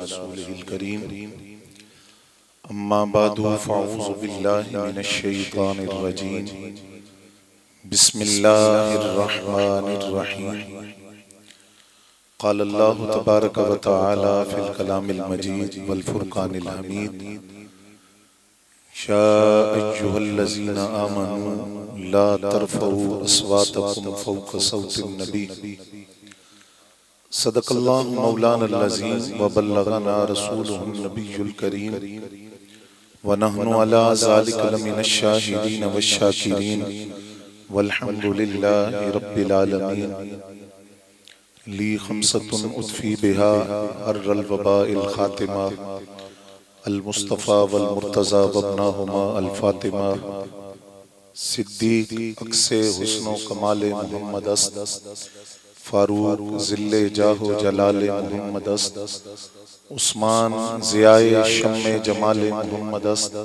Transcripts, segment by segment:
رسوله الكريم أما بعد فأعوذ بالله من الشيطان الرجيم بسم الله الرحمن الرحيم قال الله تبارك وتعالى في الكلام المجيد والفرقان الحميد يا أيها الذين آمنوا لا ترفعوا أصواتكم فوق صوت النبي صدق اللہ مولانا العظیم وبلغنا رسولہ النبی الکریم ونحن علی ذلک لمن الشاہدین والشاکرین والحمد للہ رب العالمین لی خمسۃ اطفی بہا حر الوباء الخاتمہ المصطفیٰ والمرتضی وابناہما الفاطمہ صدیق عکس حسن و کمال محمد است فاروق ذل جاہ و جلال محمد است عثمان ضیاء شم جمال محمد است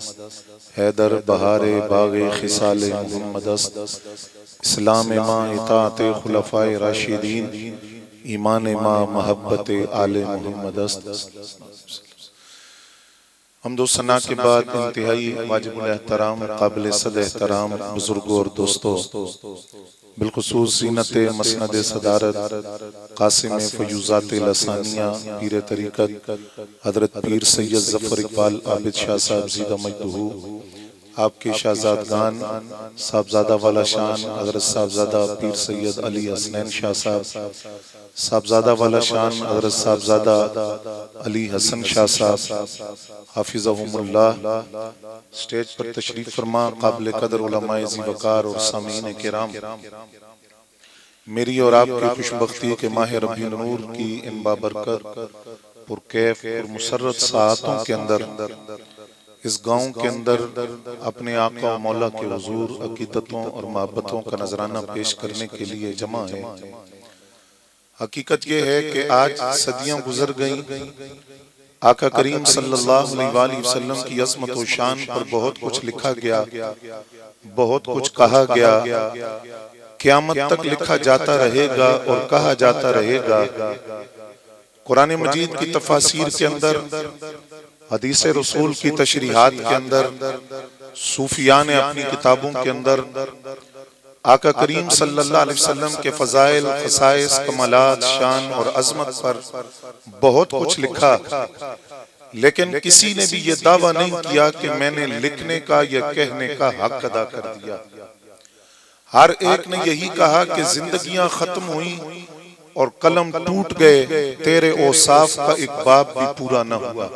حیدر بہار باغ خصال محمد است اسلام ما اطاعت خلفاء راشدین ایمان ما محبت آل محمد است۔ حمد و ثنا کے بعد انتہائی واجب الاحترام قابل صد احترام بزرگوں اور دوستوں، بالخصوص زینت مسند صدارت قاسم فیوزات لسانیہ پیر طریقت حضرت پیر سید ظفر اقبال عابد شاہ صاحب زیدہ مجدہ، آپ کے شہزادگان صاحبزادہ والا شان حضرت صاحبزادہ پیر سید علی حسنین شاہ صاحب، صاحبزادہ والا شان حضرت صاحبزادہ علی حسن شاہ صاحب حافظہم اللہ، سٹیج پر تشریف فرما قابل قدر علماء ذی وقار اور سامعین کرام، میری اور آپ کی خوش بختی کے ماہ ربیع النور کی ان بابرکت پرکیف اور مسرت ساعتوں کے اندر اس گاؤں کے اندر اپنے آقا و مولا کے حضور عقیدتوں اور محبتوں کا نذرانہ پیش کرنے کے لیے جمع ہے۔ حقیقت یہ ہے کہ آج صدیاں گزر گئیں، آقا کریم صلی اللہ علیہ وآلہ وسلم کی عظمت و شان پر بہت کچھ لکھا گیا، بہت کچھ کہا گیا، قیامت تک لکھا جاتا رہے گا اور کہا جاتا رہے گا۔ قرآن مجید کی تفاسیر کے اندر، حدیث رسول کی تشریحات کے اندر، صوفیاء نے اپنی کتابوں کے اندر آقا کریم صلی اللہ علیہ وسلم کے فضائل، خصائص، کمالات، شان اور عظمت پر بہت کچھ لکھا، لیکن کسی نے بھی یہ دعویٰ نہیں کیا کہ میں نے لکھنے کا یا کہنے کا حق ادا کر دیا۔ ہر ایک نے یہی کہا کہ زندگیاں ختم ہوئیں اور قلم ٹوٹ گئے، تیرے اوصاف کا ایک باب بھی پورا نہ ہوا۔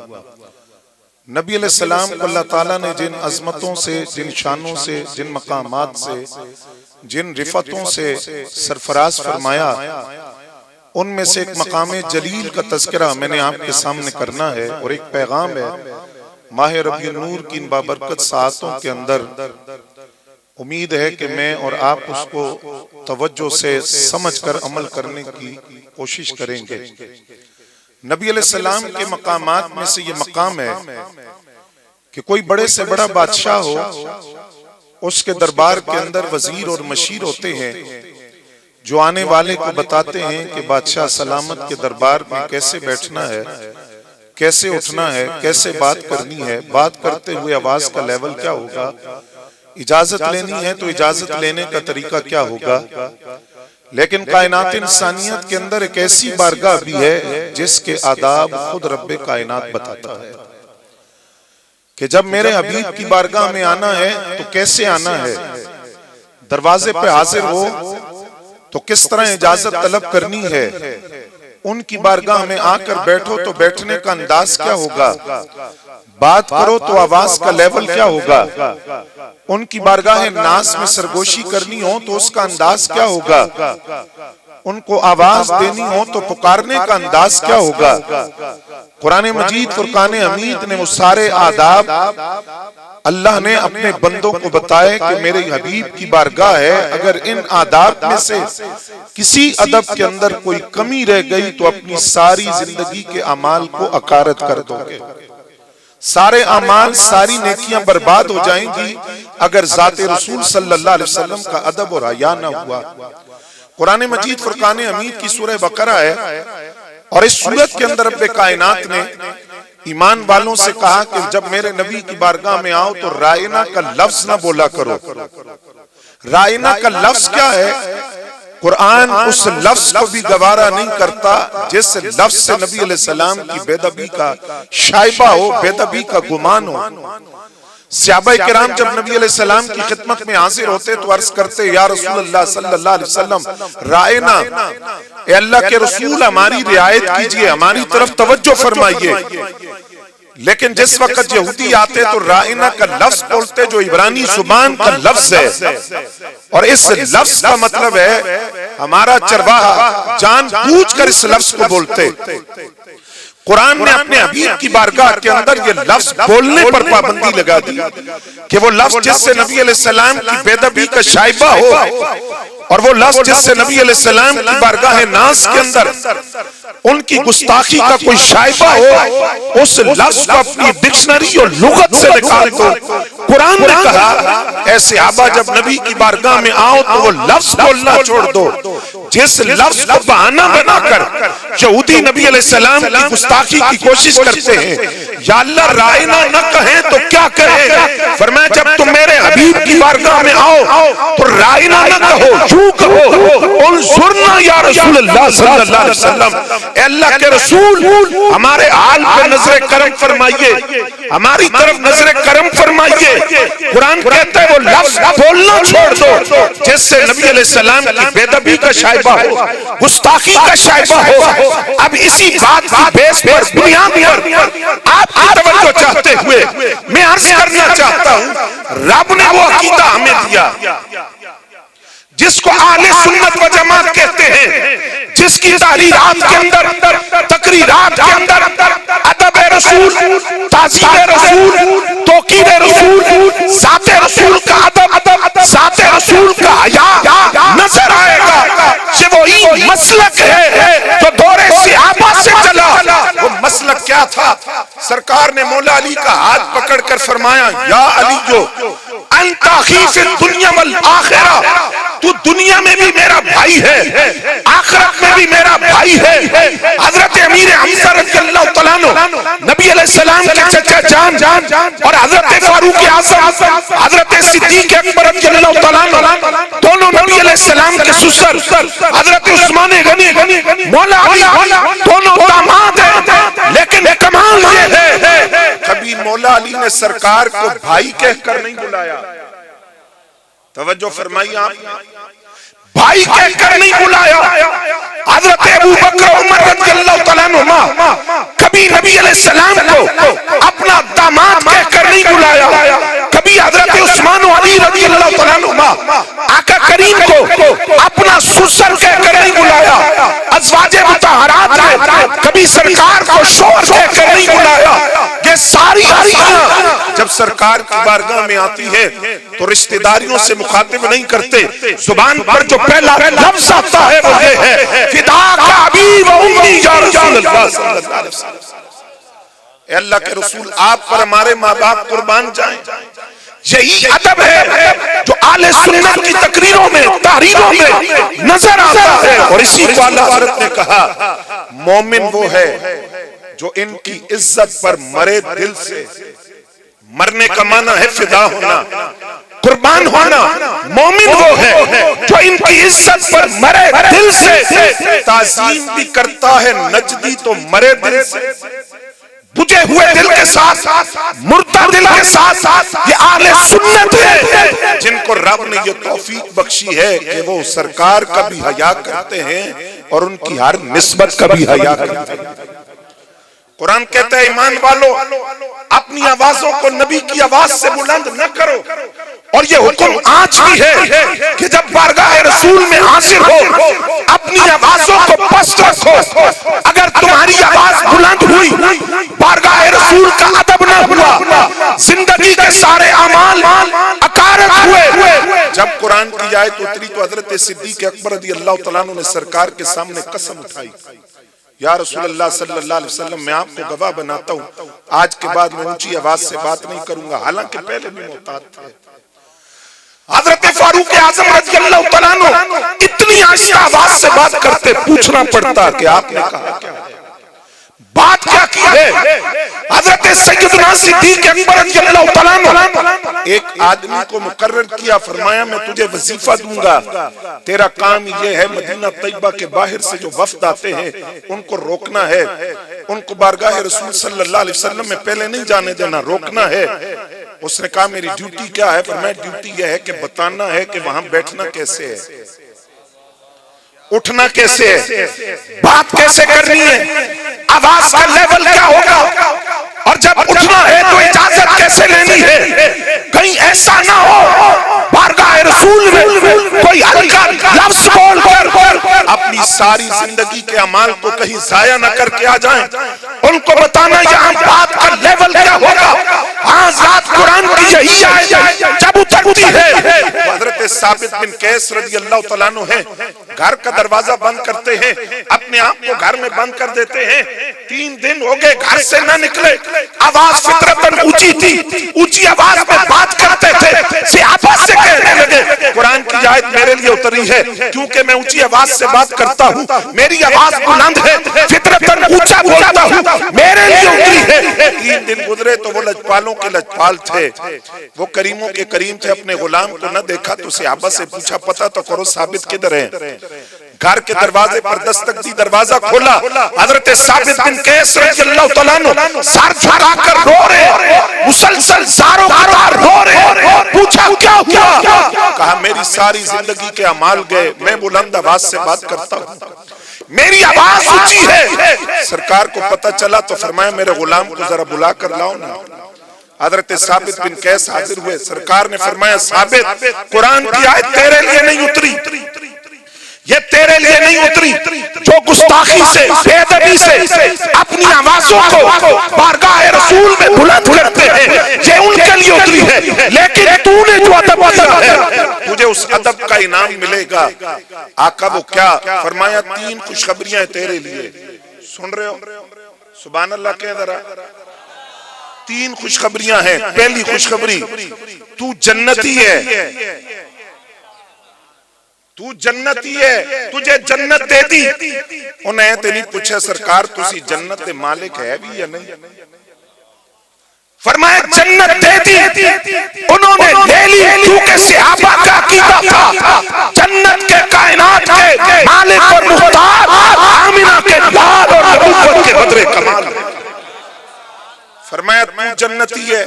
نبی علیہ السلام کو اللہ تعالیٰ نے جن عظمتوں سے، جن شانوں سے، جن مقامات سے، جن رفتوں سے سرفراز فرمایا، ان میں سے ایک مقام جلیل کا تذکرہ میں نے آپ کے سامنے کرنا ہے اور ایک پیغام ہے ماہ ربیع النور کی ان بابرکت ساعتوں کے اندر۔ امید ہے کہ میں اور آپ اس کو توجہ سے سمجھ کر عمل کرنے کی کوشش کریں گے۔ نبی علیہ السلام کے مقامات میں سے یہ مقام ہے کہ کوئی بڑے سے بڑا بادشاہ ہو، اس کے دربار کے اندر وزیر اور مشیر ہوتے ہیں جو آنے والے کو بتاتے ہیں کہ بادشاہ سلامت کے دربار میں کیسے بیٹھنا ہے، کیسے اٹھنا ہے، کیسے بات کرنی ہے، بات کرتے ہوئے آواز کا لیول کیا ہوگا، اجازت لینی ہے تو اجازت لینے کا طریقہ کیا ہوگا۔ لیکن کائنات انسانیت کے اندر ایک ایسی بارگاہ بھی ہے جس کے آداب خود رب کائنات بتاتا ہے کہ جب میرے حبیب کی بارگاہ میں آنا ہے تو کیسے آنا ہے، دروازے پہ حاضر ہو تو کس طرح اجازت طلب کرنی ہے، ان کی بارگاہ میں آ کر بیٹھو تو بیٹھنے کا انداز کیا ہوگا، بات کرو تو آواز کا لیول کیا ہوگا، ان کی بارگاہ ناز میں سرگوشی کرنی ہو تو اس کا انداز کیا ہوگا، ان کو آواز دینی ہو تو پکارنے کا انداز کیا ہوگا۔ قرآن مجید فرقان حمید نے وہ سارے آداب اللہ نے اپنے بندوں کو بتائے کہ میرے حبیب کی بارگاہ ہے، اگر ان آداب میں سے کسی ادب کے اندر کوئی کمی رہ گئی تو اپنی ساری زندگی کے اعمال کو اکارت کر دو گے، سارے اعمال، ساری نیکیاں برباد ہو جائیں گی اگر ذات رسول صلی اللہ علیہ وسلم کا ادب اور حیا نہ ہوا۔ قرآن مجید فرقان حمید کی سورہ بقرہ ہے، اور اس صورت کے اندر رب کائنات نے ایمان والوں سے کہا کہ جب میرے نبی کی بارگاہ میں آؤ تو رائنا کا لفظ نہ بولا کرو. رائنا کا لفظ کیا ہے؟ قرآن اس لفظ کو بھی گوارا نہیں کرتا جس لفظ سے نبی علیہ السلام کی بے ادبی کا شائبہ ہو، بے ادبی کا گمان ہو. صحابہ کرام جب نبی علیہ السلام کی خدمت میں حاضر ہوتے تو عرض کرتے یا رسول اللہ صلی اللہ علیہ وسلم رائنا، اے اللہ کے رسول ہماری رعایت کیجئے، ہماری طرف توجہ فرمائیے. لیکن جس وقت یہودی آتے تو رائنا کا لفظ بولتے جو عبرانی زبان کا لفظ ہے، اور اس لفظ کا مطلب ہے ہمارا چرواہا جان بوجھ کر اس لفظ کو بولتے. قرآن نے اپنے حبیب کی بارگاہ کے اندر یہ لفظ بولنے پر پابندی لگا دی کہ وہ لفظ جس سے نبی علیہ السلام کی بے ادبی کا شائبہ ہو، اور وہ لفظ جس سے نبی علیہ السلام کی بارگاہ ناز کے اندر ان کی گستاخی کا کوئی شائبہ ہو، اس لفظ کو اپنی ڈکشنری اور لغت سے نکال دو. قرآن نے کہا اے صحابہ جب نبی کی بارگاہ میں آؤ تو وہ لفظ بولنا چھوڑ دو جس لفظ کو بہانہ بنا کر یہودی نبی علیہ السلام کی گستاخی کی کوشش کرتے ہیں. یا اللہ رائنا نہ کہیں تو کیا کہیں؟ فرمایا جب تم میرے حبیب کی بارگاہ میں آؤ تو رائنا نہ کہو، یوں کہو انظرنا یا رسول اللہ صلی اللہ علیہ وسلم، اے اللہ کے رسول ہمارے حال پہ نظر کرم فرمائیے، ہماری طرف نظر کرم فرمائیے. قرآن کہتا ہے وہ لفظ بولنا چھوڑ دو جس سے نبی علیہ السلام کی بے ادبی کا شائبہ ہو، گستاخی کا شائبہ ہو. اب اسی بات کی بیس پر بنیاد پر آپ کی توجہ چاہتے ہوئے میں عرض کرنا چاہتا ہوں رب نے وہ عقیدہ ہمیں دیا جس کو اہل سنت و جماعت کہتے ہیں، جس کی تحریرات کے اندر، تقریرات کے اندر ادب رسول، تعظیم رسول، توقیر رسول، ذات رسول کا ادب، ذات رسول کا حیا نظر آئے گا. یہ وہی مسلک ہے جو دور صحابہ سے چلا. وہ مسلک کیا تھا؟ سرکار نے مولا علی کا ہاتھ پکڑ کر فرمایا یا علیو انت اخی فی الدنیا والآخرہ، تو دنیا میں بھی میرا بھائی ہے، آخرت میں بھی میرا بھائی ہے. حضرت امیر حمزہ رضی اللہ تعالیٰ عنہ نبی علیہ السلام کے چچا جان اور حضرت فاروق اعظم حضرت صدیق اکبر رضی اللہ تعالیٰ عنہ دونوں نبی علیہ السلام کے سسر، حضرت عثمان غنی، مولا علی دونوں داماد ہیں. لیکن کمال یہ ہے کبھی مولا علی نے سرکار کو بھائی کہہ کر نہیں بلایا. توجہ فرمائیے آپ، بھائی کہہ کر نہیں بلایا. حضرت ابو بکر عمر رضی اللہ تعالیٰ عنہ کبھی نبی علیہ السلام کو اپنا داماد کہہ کر نہیں بلایا. کبھی حضرت عثمان و علی رضی اللہ تعالیٰ عنہ آقا کریم کو اپنا سسر کہہ کر نہیں بلایا. ازواج مطہرات ہے کبھی سرکار کو شوہر کہہ کر نہیں بلایا. یہ ساری اسماء جب سرکار کی بارگاہ میں آتی ہے تو رشتہ داریوں سے مخاطب نہیں کرتے. زبان پر جو پہلا لفظ آتا ہے وہ یہ ہے فداک ابی و امی یا رسول اللہ صلی اللہ علیہ وسلم، اے اللہ کے رسول آپ پر ہمارے ماں باپ قربان جائیں. یہی ادب ہے جو اہل سنت کی تقریروں میں، تحریروں میں نظر آتا ہے. اور اسی کو اللہ حضرت نے کہا مومن وہ ہے جو ان کی عزت پر مرے دل سے. مرنے کا معنی ہے فدا ہونا، قربان ہونا. مومن وہ ہے جو ان کی عزت پر مرے دل سے تعظیم بھی کرتا ہے. نجدی تو مرے دل سے، بجھے ہوئے دل کے ساتھ، مردہ دل کے ساتھ. یہ اہل سنت ہے جن کو رب نے یہ توفیق بخشی ہے کہ وہ سرکار کا بھی حیا کرتے ہیں اور ان کی ہر نسبت کا بھی حیا کرتے ہیں. قرآن کہتا ہے ایمان والو اپنی آوازوں کو نبی کی آواز سے بلند نہ کرو. اور یہ حکم آج بھی ہے کہ جب بارگاہ رسول میں حاضر ہو اپنی آوازوں کو پست رکھو. اگر تمہاری آواز بلند ہوئی، بارگاہ رسول کا ادب نہ ہوا، زندگی کے سارے اعمال اکارت ہوئے. جب قرآن کی آیت اتری تو حضرت صدیق اکبر رضی اللہ تعالیٰ عنہ نے سرکار کے سامنے قسم اٹھائی یا رسول اللہ صلی اللہ علیہ وسلم میں آپ کو گواہ بناتا ہوں آج کے بعد میں اونچی آواز سے بات نہیں کروں گا. حالانکہ پہلے بھی محتاط تھے. حضرت فاروق اعظم رضی اللہ عنہ اتنی آہستہ آواز سے بات کرتے، پوچھنا پڑتا کہ آپ نے کہا کیا ہے. بات کیا کی ہے؟ حضرت سیدنا صدیق اکبر رضی اللہ تعالیٰ عنہ ایک آدمی کو مقرر کیا، فرمایا میں تجھے وظیفہ دوں گا، تیرا کام یہ ہے مدینہ طیبہ کے باہر سے جو وفد آتے ہیں ان کو روکنا ہے، ان کو بارگاہ رسول صلی اللہ علیہ وسلم میں پہلے نہیں جانے دینا، روکنا ہے۔ اس نے کہا میری ڈیوٹی کیا ہے؟ فرمایا ڈیوٹی یہ ہے کہ بتانا ہے کہ وہاں بیٹھنا کیسے ہے، اٹھنا کیسے ہے، بات کیسے کرنی ہے، آواز کا لیول کیا ہوگا، اور جب اٹھنا ہے تو اجازت کیسے لینی ہے، کہیں ایسا نہ ہو بارگاہ رسول میں کوئی ہلکا لفظ بول کر اپنی ساری زندگی کے اعمال کو کہیں ضائع نہ کر کے آ جائیں۔ ان کو بتانا یہاں بات کا لیول کیا ہوگا۔ ہاں ذات قرآن کی یہی آیت جب اترتی ہے، حضرت ثابت بن قیس رضی اللہ تعالیٰ عنہ ہیں، گھر کا دروازہ بند کرتے ہیں، اپنے آپ کو گھر میں بند کر دیتے ہیں، 3 دن ہو گئے گھر سے نہ نکلے، آواز فطرتاً اونچی تھی، اونچی آواز میں بات کرتے تھے، صحابہ سے کہنے لگے قرآن کی آیت میرے لیے اتری ہے کیونکہ میں اونچی آواز سے بات کرتا ہوں، میری آواز بلند ہے، فطرتاً اونچا بولتا ہوں، میرے لیے اتری ہے۔ 3 دن گزرے تو وہ لجپالوں کے لجپال تھے، وہ کریموں کے کریم تھے، اپنے غلام کو نہ دیکھا تو صحابہ سے پوچھا پتہ تو کرو ثابت کدھر ہے؟ گھر کے دروازے پر دستک دی، دروازہ کھولا، حضرت ثابت بن قیس رضی اللہ تعالیٰ عنہ سر جھکا کر رو رہے، مسلسل زاروں قطار رو رہے، پوچھا کیا ہوا؟ کہا میری ساری زندگی کے اعمال گئے، میں بلند آواز سے بات کرتا ہوں، میری آواز اونچی ہے۔ سرکار کو پتہ چلا تو فرمایا میرے غلام کو ذرا بلا کر لاؤ نا۔ حضرت ثابت بن قیس حاضر ہوئے، سرکار نے فرمایا ثابت قرآن کی آیت تیرے لیے نہیں اتری، یہ تیرے لیے نہیں اتری، جو گستاخی سے بے ادبی سے اپنی آوازوں کو بارگاہ رسول میں بلند کرتے ہیں یہ ان کے لیے اتری ہے، لیکن تو نے جو ادب کیا ہے تجھے اس ادب کا انعام ملے گا۔ آقا وہ کیا؟ فرمایا 3 خوشخبریاں تیرے لیے، سن رہے ہو؟ سبحان اللہ کہہ ذرا۔ 3 خوشخبریاں ہیں۔ پہلی خوشخبری تو جنتی ہے، تو جنتی ہے، تجھے جنت دے دی۔ انہیں تے نہیں پوچھے سرکار تسی جنت دے مالک ہے بھی یا نہیں؟ فرمایا جنت دے دی، انہوں نے لے لی کیونکہ صحابہ کا عقیدہ تھا جنت کے کائنات کے مالک اور مختار آمنہ کے لال اور نبوت کے بدر کمال۔ فرمایا تو جنتی ہے۔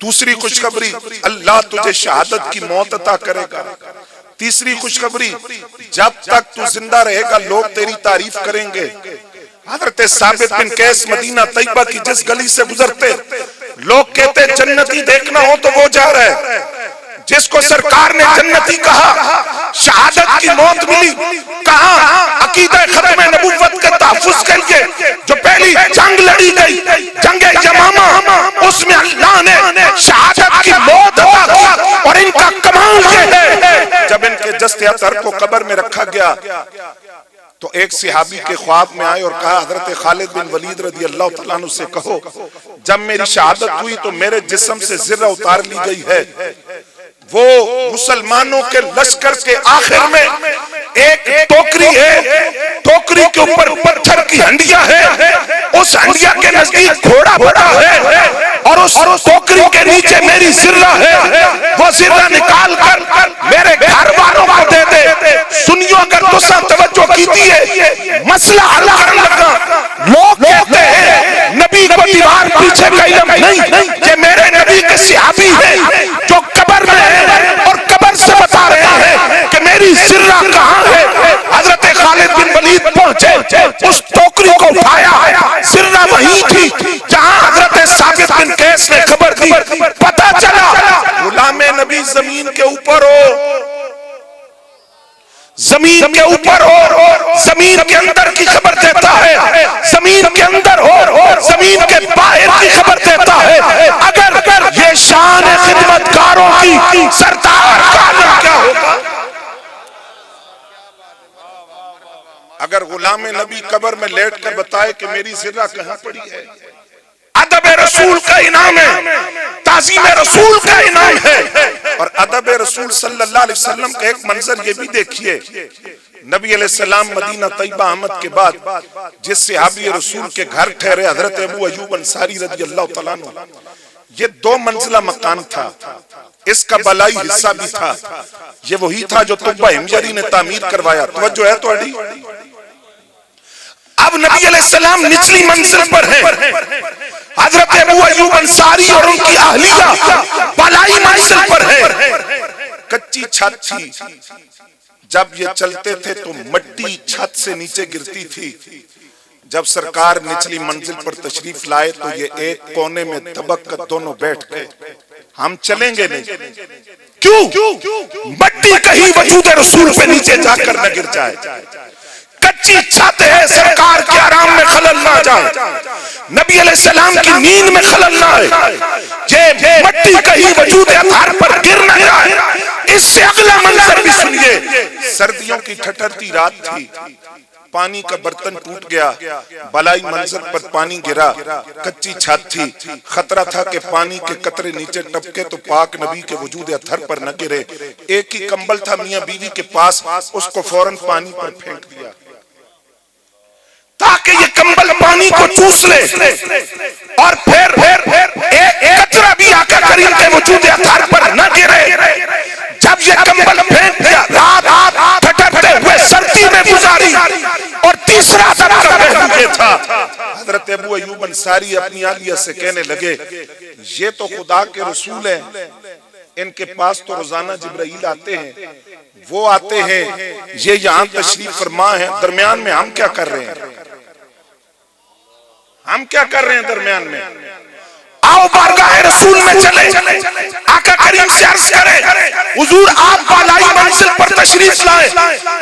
دوسری خوشخبری اللہ تجھے شہادت کی موت عطا کرے گا۔ تیسری خوشخبری جب تک تو زندہ رہے گا لوگ تیری تعریف کریں گے۔ حضرت ثابت بن قیس مدینہ طیبہ کی جس گلی سے گزرتے لوگ کہتے جنتی دیکھنا ہو تو وہ جا رہا ہے، جس کو سرکار نے جنتی کہا شہادت کی موت ملی، کہا عقیدہ ختم نبوت کے تحفظ کے لیے جو پہلی جنگ لڑی گئی جنگ یمامہ، اس میں اللہ نے شہادت کی موت عطا کی۔ اور ان کا کمال یہ ہے جب ان کے جسد اطہر کو قبر میں رکھا گیا تو ایک صحابی کے خواب میں آئے اور کہا حضرت خالد بن ولید رضی اللہ تعالیٰ عنہ سے کہو جب میری شہادت ہوئی تو میرے جسم سے ذرہ اتار لی گئی ہے، وہ مسلمانوں کے لشکر کے آخر میں ایک ٹوکری ہے، ٹوکری کے اوپر پتھر کی ہنڈیا ہے، اس ہنڈیا کے نزدیک گھوڑا بڑا ہے اور اس ٹوکری کے نیچے میری ذرہ ہے، وہ ذرہ نکال کر میرے گھر والوں کو دے دے۔ سنیو اگر تسا توجہ کیتی ہے مسئلہ حل کرنے لگا، لوگ کہتے ہیں نبی کو دیوار پیچھے کا علم نہیں، یہ میرے نبی کے صحابی ہیں جو قبر میں ہے اور قبر سے بتا رہے ہیں کہ میری ذرہ کہاں ہے۔ حضرت خالد بن ولید پہنچے، اس ٹوکری کو اٹھایا، ذرہ وہیں تھی جہاں حضرت ثابت بن قیس نے خبر دی۔ پتہ چلا غلام نبی زمین کے اوپر ہو، زمین کے اوپر ہو، زمین کے اندر کی خبر دیتا ہے، زمین کے اندر ہو، زمین کے باہر کی خبر دیتا ہے۔ اگر یہ شان خدمتگاروں کی سردار کا عالم کیا ہوگا؟ اگر غلام نبی قبر میں لیٹ کر بتائے کہ میری ذرہ کہاں پڑی ہے، ادب رسول کا انعام ہے، تعظیم رسول کا انعام ہے۔ اور ادب رسول صلی اللہ علیہ وسلم کا ایک منظر یہ بھی دیکھیے، نبی علیہ السلام مدینہ طیبہ آمد کے بعد جس صحابی رسول کے گھر ٹھہرے حضرت ابو ایوب انصاری رضی اللہ تعالیٰ عنہ، یہ 2 منزلہ مکان تھا، اس کا بالائی حصہ بھی تھا، یہ وہی تھا جو طبہ ہمجری نے تعمیر کروایا۔ توجہ ہے تو اڈی؟ اب نبی علیہ السلام نچلی منزل پر ہیں، حضرت ابو ایوب انصاری اور ان کی اہلیہ بالائی منزل پر ہیں۔ کچی چھت تھی، جب یہ چلتے تھے تو مٹی چھت سے نیچے گرتی تھی۔ جب سرکار نچلی منزل پر تشریف لائے تو یہ ایک کونے میں دبک کر دونوں بیٹھ گئے۔ ہم چلیں گے نہیں، کیوں؟ مٹی کہیں وجود رسول پہ نیچے جا کر نہ گر جائے، کچی چھت ہے، سرکار کے آرام میں خلل نہ جائے، نبی علیہ السلام کی نیند میں خلل نہ آئے، یہ مٹی کہیں وجود اطہار پر گر نہ جائے۔ اس سے اگلا منظر بھی سنیے، سردیوں کی ٹھٹرتی رات تھی، پانی کا برتن ٹوٹ گیا، بالائی منزل پر پانی گرا، کچی چھت تھی، خطرہ تھا کہ پانی کے قطرے نیچے ٹپکے تو پاک نبی کے وجود اطہر پر نہ گرے۔ ایک ہی کمبل تھا میاں بیوی کے پاس، اس کو فوراً پانی پر پھینک دیا تاکہ یہ کمبل پانی کو چوس لے، اور پھر ایک قطرہ بھی آقا کریم کے وجود اطہر پر نہ گرے۔ جب یہ کمبل پھینک دیا، رات ٹھٹرتے ہوئے سردی میں گزاری، اور تیسرا طبقہ پہلو یہ تھا، حضرت ابو ایوب انصاری اپنی اہلیہ سے کہنے لگے، یہ تو خدا کے رسول ہیں، ان کے پاس تو روزانہ جبرائیل آتے ہیں، وہ آتے ہیں، یہ یہاں تشریف فرما ہے، درمیان میں ہم کیا کر رہے ہیں؟ ہم کیا کر رہے ہیں درمیان میں؟ آؤ بارگاہ رسول میں چلے، آقا کریم سے عرض کرے، حضور آپ بالائی منزل پر تشریف لائے،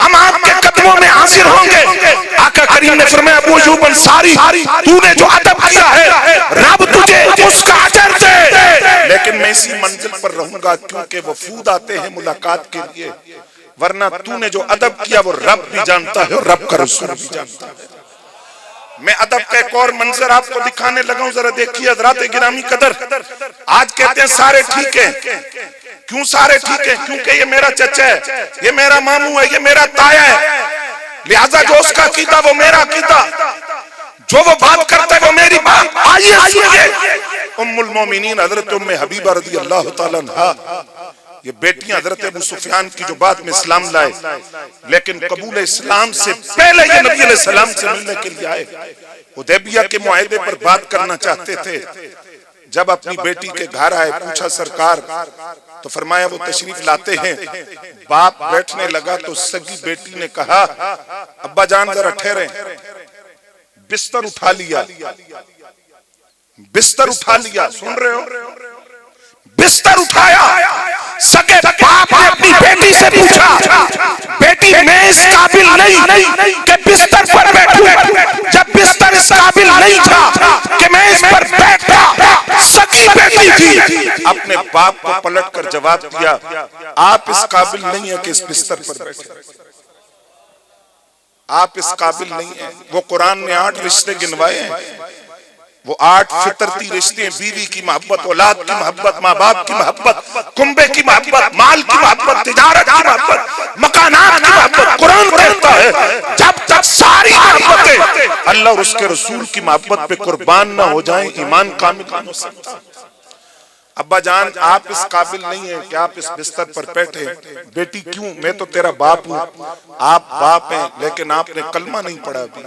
ہم آپ کے قدموں میں حاضر ہوں گے۔ آقا کریم نے فرمایا، ابو ایوب انصاری تو نے جو ادب کیا ہے رب تجھے اس کا اجر دے، لیکن میں اسی منزل پر رہوں گا کیونکہ وفود آتے ہیں ملاقات کے لیے، ورنہ تو نے جو ادب کیا وہ رب بھی جانتا ہے اور رب کا رسول بھی جانتا ہے۔ میں ادب کا ایک اور منظر آپ کو دکھانے لگا ہوں، ذرا دیکھیے حضرات گرامی قدر۔ آج کہتے ہیں سارے ٹھیک ہیں، کیوں سارے ٹھیک ہیں؟ کیونکہ یہ میرا چچا ہے، یہ میرا ماموں ہے، یہ میرا تایا ہے، لہذا جو اس کا عقیدہ وہ میرا عقیدہ، جو وہ بات کرتا ہے وہ میری بات۔ آئیے سنیے، ام المومنین حضرت ام حبیبہ رضی اللہ تعالیٰ عنہا، یہ بیٹیاں حضرت ابو سفیان کی جو بعد میں اسلام لائے، لیکن قبول اسلام سے پہلے یہ نبی علیہ السلام سے ملنے کے لیے آئے، حدیبیہ کے معاہدے پر بات کرنا چاہتے تھے۔ جب اپنی بیٹی کے گھر آئے، پوچھا سرکار، تو فرمایا وہ تشریف لاتے ہیں۔ باپ بیٹھنے لگا تو سگی بیٹی نے کہا، ابا جان ذرا ٹھہریں، بستر اٹھا لیا، بستر اٹھا لیا، سن رہے ہو؟ بستر اٹھایا، سگے باپ نے اپنی بیٹی سے پوچھا، بیٹی میں اس قابل نہیں کہ بستر پر بیٹھوں، جب بستر اس قابل نہیں تھا کہ میں اس پر بیٹھا، سگی بیٹی تھی، اپنے باپ کو پلٹ کر جواب دیا، آپ اس قابل نہیں ہیں کہ اس بستر پر بیٹھیں، آپ اس قابل نہیں ہیں۔ وہ قرآن نے 8 رشتے گنوائے ہیں، وہ 8 فطرتی رشتے ہیں، بیوی کی محبت، اولاد کی محبت، ماں باپ کی محبت، کنبے کی محبت، مال کی محبت، تجارت کی محبت، مکانات کی محبت۔ قرآن کہتا ہے جب تک ساری محبتیں اللہ اور اس کے رسول کی محبت پہ قربان نہ ہو جائیں ایمان کامل نہیں ہو سکتا۔ ابا جان آپ اس قابل نہیں ہیں کہ آپ اس بستر پر بیٹھے۔ بیٹی کیوں؟ میں تو تیرا باپ ہوں، آپ باپ ہیں لیکن آپ نے کلمہ نہیں پڑھا بھی،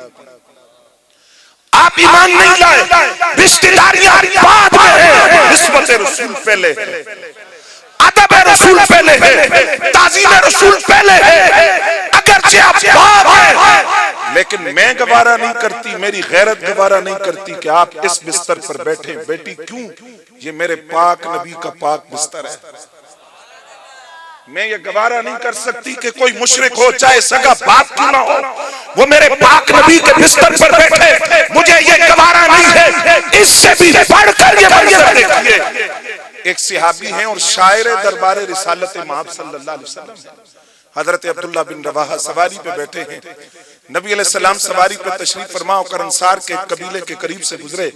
آپ ایمان نہیں لائے، رشتہ داریاں بعد میں ہیں، نسبت رسول پہلے ہے، ادب رسول پہلے ہے، تعظیم رسول پہلے ہے۔ اگرچہ آپ باپ ہیں لیکن میں گوارا نہیں کرتی، میری غیرت گوارا نہیں کرتی کہ آپ اس بستر پر بیٹھیں۔ بیٹی کیوں؟ یہ میرے پاک نبی کا پاک بستر ہے، میں یہ گوارا نہیں کر سکتی کہ کوئی مشرک ہو چاہے سگا باپ کیوں نہ ہو، وہ میرے پاک نبی کے بستر پر بیٹھے، مجھے یہ گوارا نہیں ہے۔ اس سے بھی بڑھ کر یہ منظر دیکھیے، ایک صحابی ہیں اور شاعر دربار رسالت مآب صلی اللہ علیہ وسلم، حضرت عبداللہ بن رواحہ سواری پہ بیٹھے ہیں، نبی علیہ السلام سواری پہ تشریف فرما ہو کر انصار کے قبیلے کے قریب سے گزرے،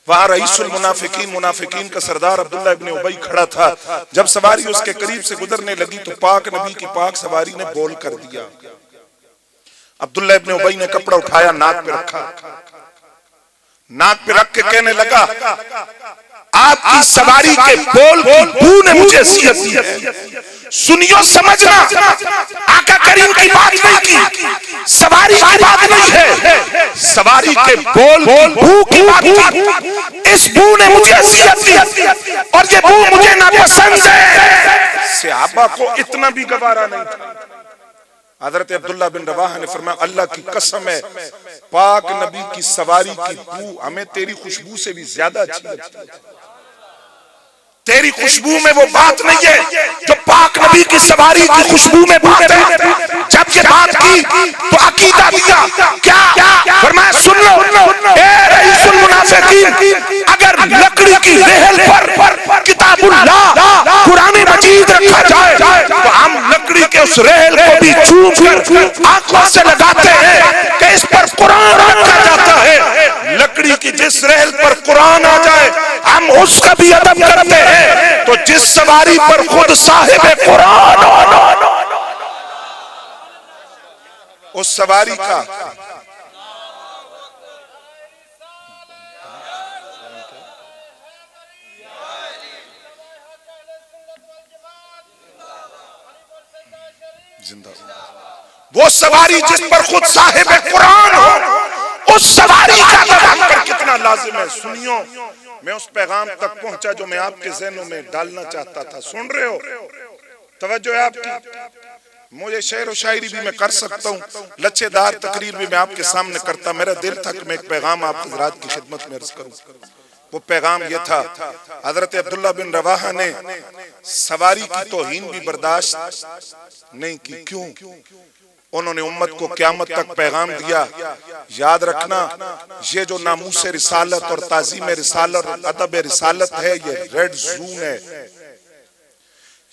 وہاں رئیس المنافقین، منافقین کا سردار عبداللہ ابن ابی کھڑا تھا۔ جب سواری اس کے قریب سے گزرنے لگی تو پاک نبی کی پاک سواری نے بول کر دیا، عبداللہ ابن ابی نے کپڑا اٹھایا، ناک پہ رکھا، ناک پہ رکھ کے کہنے لگا آپ کی سواری کے بول کی بو نے مجھے اذیت دی ہے۔ سنیو سمجھنا، آقا کریم کی بات نہیں کی، سواری کی بات نہیں ہے، سواری کے بول کی بو کی بات کی۔ اس بو نے مجھے اذیت دی اور یہ بو مجھے ناپسند ہے۔ صحابہ کو اتنا بھی گوارا نہیں تھا۔ حضرت عبداللہ بن رواحہ نے فرمایا اللہ کی قسم ہے پاک نبی کی سواری کی بو ہمیں تیری خوشبو سے بھی زیادہ اچھی لگتی ہے۔ تیری خوشبو میں وہ بات نہیں ہے جو پاک نبی کی سواری کی خوشبو میں بات ہے۔ جب یہ بات کی تو عقیدہ دیا، کیا فرمایا سن لو اے رئیس المنافقین، اگر لکڑی کی ریحل پر کتاب اللہ قرآن مجید رکھا جائے تو ہم لکڑی کے اس ریحل کو بھی چوم کر آنکھوں سے لگاتے ہیں کہ اس پر قرآن رکھا جاتا ہے۔ لکڑی کی جس ریحل پر قرآن آ جائے ہم اس کا بھی ادب کرتے ہیں۔ تو جس سواری پر خود صاحب قرآن اس سواری کا وہ سواری جس پر خود صاحب قرآن ہو اس سواری کا ادب پر کتنا لازم ہے۔ سنیو، میں اس پیغام تک پہنچا جو میں آپ کے ذہنوں میں ڈالنا چاہتا تھا۔ سن رہے ہو؟ توجہ ہے آپ کی؟ مجھے شعر و شاعری بھی میں کر سکتا ہوں، لچے دار تقریر بھی میں آپ کے سامنے کرتا، میرا دل تھا کہ میں ایک پیغام آپ حضرات کی خدمت میں عرض کروں۔ وہ پیغام یہ تھا، حضرت عبداللہ بن رواحہ نے سواری کی توہین بھی برداشت نہیں کی۔ کیوں؟ انہوں نے امت کو قیامت تک پیغام دیا، یاد رکھنا یہ جو ناموس رسالت اور تعظیم رسالت اور ادب رسالت ہے یہ ریڈ زون ہے،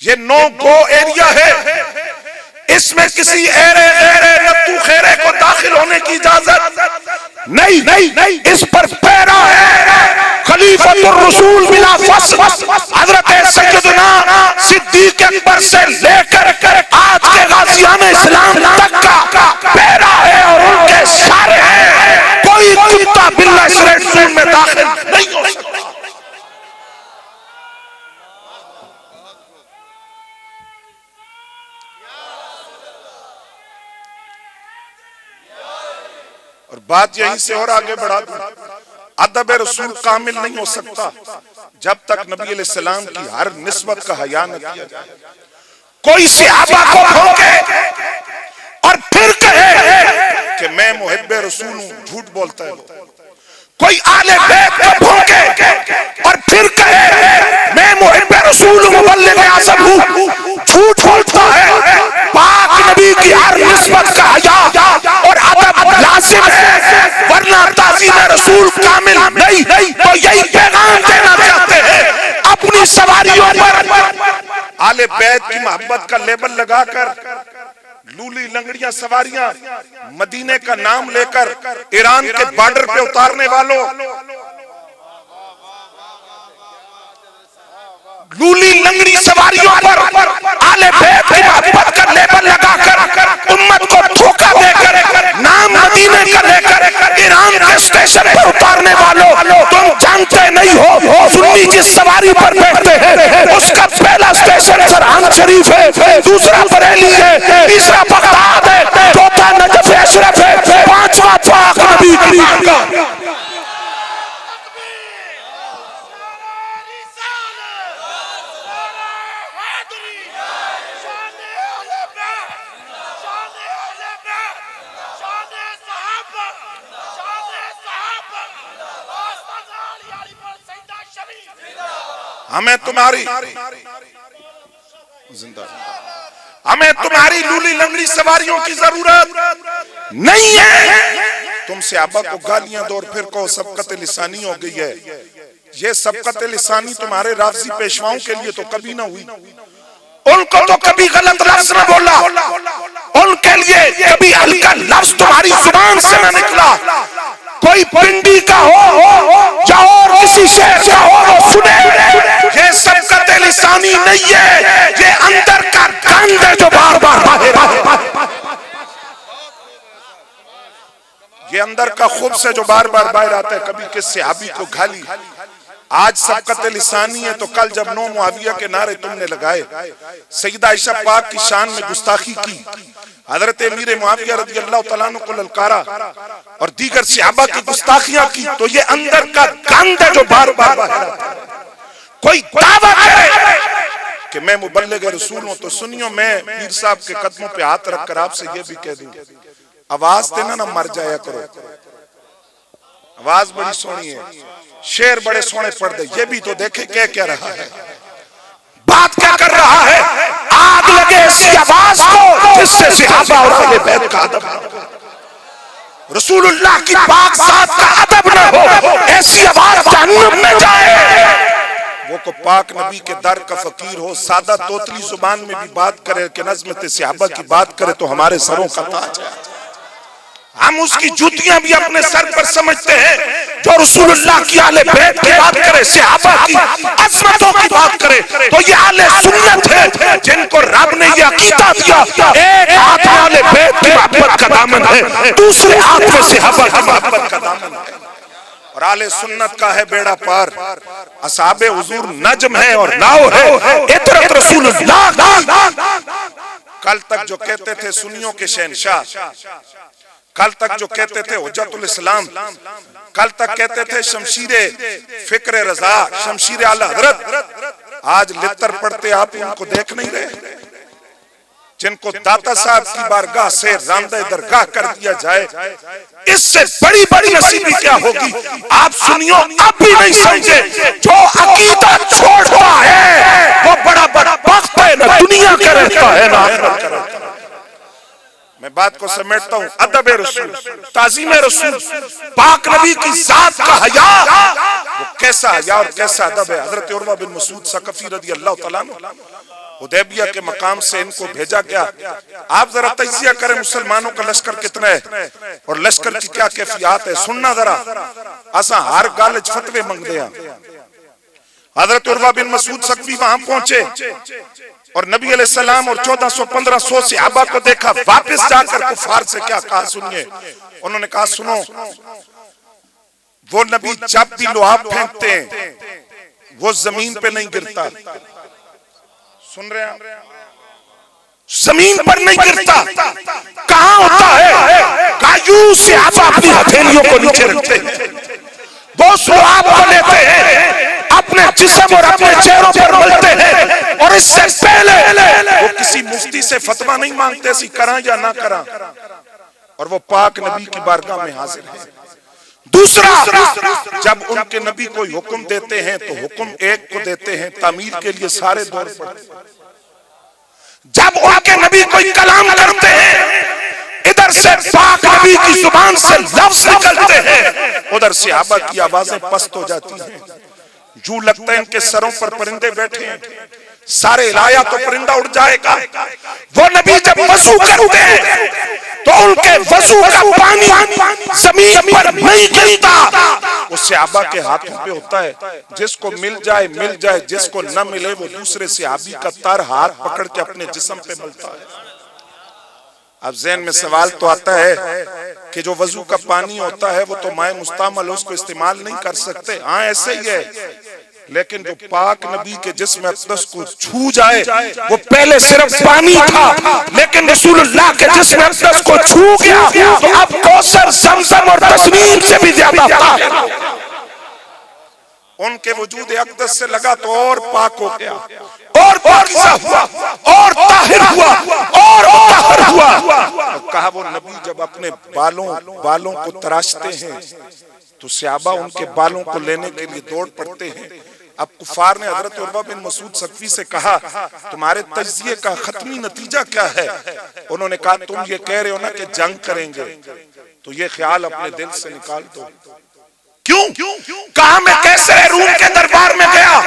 یہ نو گو ایریا ہے، اس میں کسی ایرے غیرے نتو خیرے کو داخل ہونے کی اجازت نہیں، اس پر پیرا ہے خلیفۃ الرسول بلا فصل حضرت سیدنا صدیق اکبر سے لے کر آج کے غازیان اسلام تک کا پیرا ہے اور ان کے سارے ہیں، کوئی کتا باللہ اس ریڈ زون میں داخل نہیں ہو سکتا۔ اور بات یہیں سے اور آگے بڑھا دوں، ادب رسول کامل نہیں ہو سکتا جب تک نبی علیہ السلام کی ہر نسبت کا حیا نہ کیا جائے۔ کوئی صحابہ کو بھونکے اور پھر کہے کہ میں محب رسول ہوں، جھوٹ بولتا ہے۔ کوئی آل بیت کو بھونکے اور پھر کہے میں محب رسول ہوں، مبلغ اعظم ہوں، جھوٹ بولتا ہے۔ پاک نبی کی ہر نسبت کا حیا اور ادب لازم ہے، ورنہ تعظیم رسول کامل نہیں۔ تو یہی پیغام دینا چاہتے ہیں، اپنی سواریوں پر آل بیت کی محبت کا لیبل لگا کر لولی لنگڑیاں سواریاں مدینے کا نام لے کر ایران کے بارڈر پہ اتارنے والوں، لولی لنگڑی سواریوں پر آل بیت کی محبت کا لیبل لگا کر امت کو دھوکہ دے کر نام مدینے کا لے کر ایران کے اسٹیشن پر اتارنے والوں، تم جانتے نہیں ہو سنی جس سواری پر بیٹھتے ہیں اس کا پہلا اسٹیشن سرحان شریف ہے، دوسرا بریلی ہے، تیسرا بغداد ہے، چوتھا نجف اشرف ہے، پانچواں پاک نبی کی مکہ۔ ہمیں تمہاری لولی لنگڑی سواریوں کی ضرورت نہیں ہے۔ تم صحابہ کو گالیاں دو اور پھر کہو سبقت لسانی ہو گئی ہے۔ یہ سبقت لسانی تمہارے رافضی پیشواؤں کے لیے تو کبھی نہ ہوئی، ان کو تو کبھی غلط لفظ نہ بولا، ان کے لیے کبھی ہلکا لفظ تمہاری زبان سے نہ نکلا۔ کوئی پنڈی کا ہو یا اور کسی شہر کا ہو وہ سنے، یہ سبقت لسانی نہیں ہے، یہ اندر کا گند ہے جو بار بار باہر آئے۔ یہ اندر کا خوب سے جو بار بار باہر آتا ہے، کبھی کس صحابی کو گالی، آج سبقت لسانی ہے تو کل جب 9 معاویہ کے نعرے تم نے لگائے، سیدہ عائشہ پاک کی شان میں گستاخی کی، حضرت امیر معاویہ رضی اللہ تعالیٰ عنہ کو للکارا اور دیگر صحابہ کی گستاخیاں کی، تو یہ اندر کا گند ہے جو بار بار باہر آتا ہے۔ کوئی دعویٰ کرے کہ میں مبلغ رسول ہوں تو سنیوں، میں پیر صاحب کے قدموں پہ ہاتھ رکھ کر آپ سے یہ بھی کہہ دوں، آواز دینا نہ مر جایا کرو، آواز بڑی سونی ہے، شعر بڑے سونے پڑھ دے، یہ بھی تو دیکھے کیا رہا ہے، بات کیا کر رہا ہے، آگ لگے اسی آواز کو جس سے صحابہ اور اہل بیت کا ادب، رسول اللہ کی پاک ذات کا ادب نہ ہو، ایسی آواز جہنم میں جائے۔ وہ کو پاک نبی کے در کا فقیر ہو، سادہ توتلی زبان میں بھی بات کرے کہ نظمت صحابہ کی بات کرے تو ہمارے سروں کا تاج ہے۔ ہم اس کی جوتیاں بھی اپنے سر پر سمجھتے ہیں، جو رسول اللہ کی اہل بیت کی بات کرے، صحابہ کی عظمتوں کی بات کرے، تو یہ اہل سنت ہے جن کو رب نے یہ عقیدہ دیا، ایک ہاتھ میں اہل بیت کی محبت کا دامن ہے، دوسرے ہاتھ میں صحابہ کی محبت کا دامن ہے، اور اہل سنت کا ہے بیڑا پار، اصحاب حضور نجم ہے اور ناؤ ہے، اطرت رسول اللہ۔ کل تک جو کہتے تھے سنیوں کے شہنشاہ، کل تک جو کہتے تھے حجت الاسلام، کل تک کہتے تھے شمشیر فکر رضا، شمشیر اعلی حضرت، آج لتر پڑھتے آپ ان کو دیکھ نہیں رہے، جن کو داتا صاحب کی بارگاہ سے راندہ درگاہ کر دیا جائے، اس سے بڑی بڑی نصیبی کیا ہوگی؟ آپ سنیوں اب بھی نہیں سمجھے، جو عقیدہ چھوڑتا ہے وہ بڑا بڑا بخت ہے، نہ دنیا کا رہتا ہے نہ آخرت کا رہتا ہے۔ میں بات کو سمیٹتا ہوں، ادب رسول، تعظیم رسول، پاک نبی کی ذات کا حیا، وہ کیسا حیا اور کیسا ادب ہے۔ حضرت عروہ بن مسعود ثقفی رضی اللہ تعالیٰ عنہ، حدیبیہ کے مقام سے ان کو بھیجا گیا، آپ ذرا تجزیہ کریں مسلمانوں کا لشکر کتنا ہے اور لشکر کی کیا کیفیات ہے، سننا ذرا، اساں ہر گالج فتوے منگ دیا۔ حضرت عروہ بن مسعود ثقفی وہاں پہنچے اور نبی علیہ السلام اور 1400-1500 صحابہ کو دیکھا، واپس جا کر کفار سے کیا کہا سنیے، انہوں نے کہا سنو، وہ نبی جب بھی لعاب پھینکتے ہیں وہ زمین پہ نہیں گرتا، سن رہے ہیں، زمین پر نہیں گرتا، کہاں ہوتا ہے؟ کایوں صحابہ اپنی ہتھیلیوں کو نیچے رکھتے ہیں، وہ لعاب کو لیتے ہیں، اپنے جسم اور اپنے چہروں پر ملتے ہیں، اور اس سے پہلے وہ کسی مفتی سے فتویٰ نہیں مانگتے اسی کراں یا نہ کراں، اور وہ پاک نبی کی بارگاہ میں حاضر ہیں۔ دوسرا، جب ان کے نبی کوئی حکم دیتے ہیں تو حکم ایک کو دیتے ہیں، تعمیر کے لیے سارے دور پڑتے ہیں۔ جب ان کے نبی کوئی کلام کرتے ہیں، ادھر سے پاک نبی کی زبان سے لفظ نکلتے ہیں، ادھر صحابہ کی آوازیں پست ہو جاتی ہیں، جو لگتا ہے ان کے سروں پر پرندے بیٹھے ہیں، سارے لایا تو پرندہ اڑ جائے گا۔ وہ نبی جب وضو کرتے ہیں تو ان کے وضو کا پانی زمین پر نہیں گرتا، وہ صحابہ کے ہاتھوں پہ ہوتا ہے، جس کو مل جائے، جس کو نہ ملے وہ دوسرے صحابی کا تر ہاتھ پکڑ کے اپنے جسم پہ ملتا ہے۔ اب ذہن میں سوال تو آتا ہے کہ جو وضو کا پانی ہوتا ہے وہ تو مائع مستعمل، اس کو استعمال نہیں کر سکتے، ہاں ایسے ہی ہے، لیکن جو پاک نبی کے جسم اقدس کو چھو جائے وہ پہلے صرف پانی تھا، لیکن رسول اللہ کے جسم اقدس کو چھو گیا تو اب کوثر، زمزم اور تسنیم سے بھی زیادہ پاک ہے۔ ان کے وجود اقدس سے لگا تو اور پاک ہو گیا، اور پاکیزہ ہوا، اور طاہر ہوا، اور مطہر ہوا۔ کہا وہ نبی جب اپنے بالوں کو تراشتے ہیں تو صحابہ ان کے بالوں کو لینے کے لیے دوڑ پڑتے ہیں۔ اب کفار نے حضرت عروہ بن مسعود ثقفی سے کہا تمہارے تجزیے کا ختمی نتیجہ کیا ہے؟ انہوں نے کہا تم یہ کہہ رہے ہو نا کہ جنگ کریں گے، تو یہ خیال اپنے دل سے نکال دو۔ کیوں؟ کہا میں کیسے روم کے دربار میں گیا،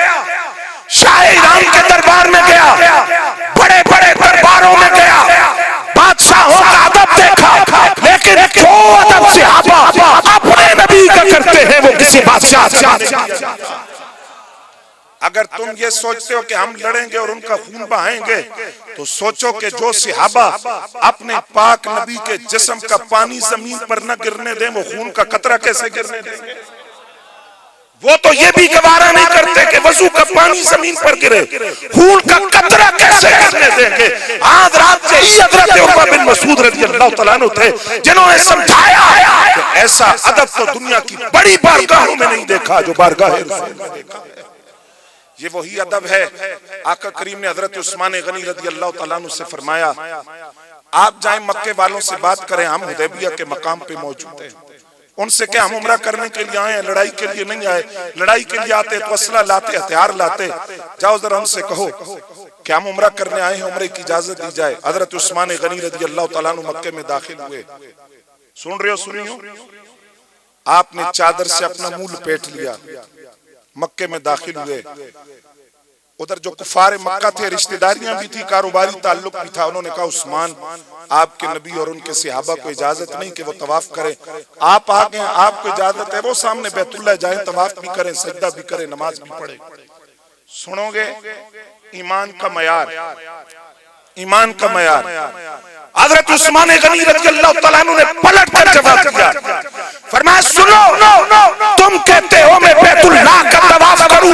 شاہ ایران کے دربار میں گیا، بڑے بڑے درباروں میں گیا، بادشاہوں کا ادب دیکھا، لیکن جو ادب صحابہ اپنے نبی کا کرتے ہیں وہ کسی بادشاہ سے نہیں۔ اگر تم یہ سوچتے ہو کہ ہم لڑیں گے اور ان کا خون بہائیں گے تو سوچو کہ جو صحابہ اپنے پاک نبی کے جسم کا پانی زمین پر نہ گرنے دیں وہ خون کا قطرہ کیسے گرنے دیں گے؟ وہ تو یہ بھی گوارا نہیں کرتے کہ وضو کا پانی زمین پر گرے، خون کا قطرہ کیسے گرنے دیں گے؟ آج رات سے ہی حضرت عروہ بن مسعود رضی اللہ تعالیٰ عنہ تھے جنہوں نے سمجھایا کہ ایسا ادب تو دنیا کی بڑی بارگاہوں میں نہیں دیکھا جو بارگاہ رسول میں دیکھا ہے۔ یہ وہی ادب ہے۔ آقا کریم نے حضرت عثمان غنی رضی اللہ تعالیٰ عنہ سے فرمایا آپ جائیں مکے والوں سے بات کریں، ہم حدیبیہ کے مقام پہ موجود ہیں، ان سے کہ ہم عمرہ کرنے کے لیے آئے ہیں، لڑائی کے لیے نہیں آئے، لڑائی کے لیے آتے تو اسلحہ لاتے، ہتھیار لاتے، جاؤ ذرا ان سے کہو کہ ہم عمرہ کرنے آئے ہیں، عمرے کی اجازت دی جائے۔ حضرت عثمان غنی رضی اللہ تعالیٰ عنہ مکے میں داخل ہوئے، سن رہے ہو سنیو، آپ نے چادر سے اپنا منہ لپیٹ لیا، مکے میں داخل ہوئے۔ ادھر جو کفار مکہ تھے رشتہ داریاں بھی تھی، کاروباری تعلق بھی تھا، انہوں نے کہا عثمان آپ کے نبی اور ان کے صحابہ کو اجازت نہیں کہ وہ طواف کریں، آپ آگے ہیں، آپ کو اجازت ہے، وہ سامنے بیت اللہ جائیں، طواف بھی کریں، سجدہ بھی کریں، نماز بھی پڑھیں۔ سنو گے ایمان کا معیار، ایمان کا معیار۔ حضرت عثمان غنی رضی اللہ تعالیٰ عنہ نے پلٹ کر جواب دیا، فرمایا سنو، تم کہتے ہو میں بیت اللہ کا طواف کروں،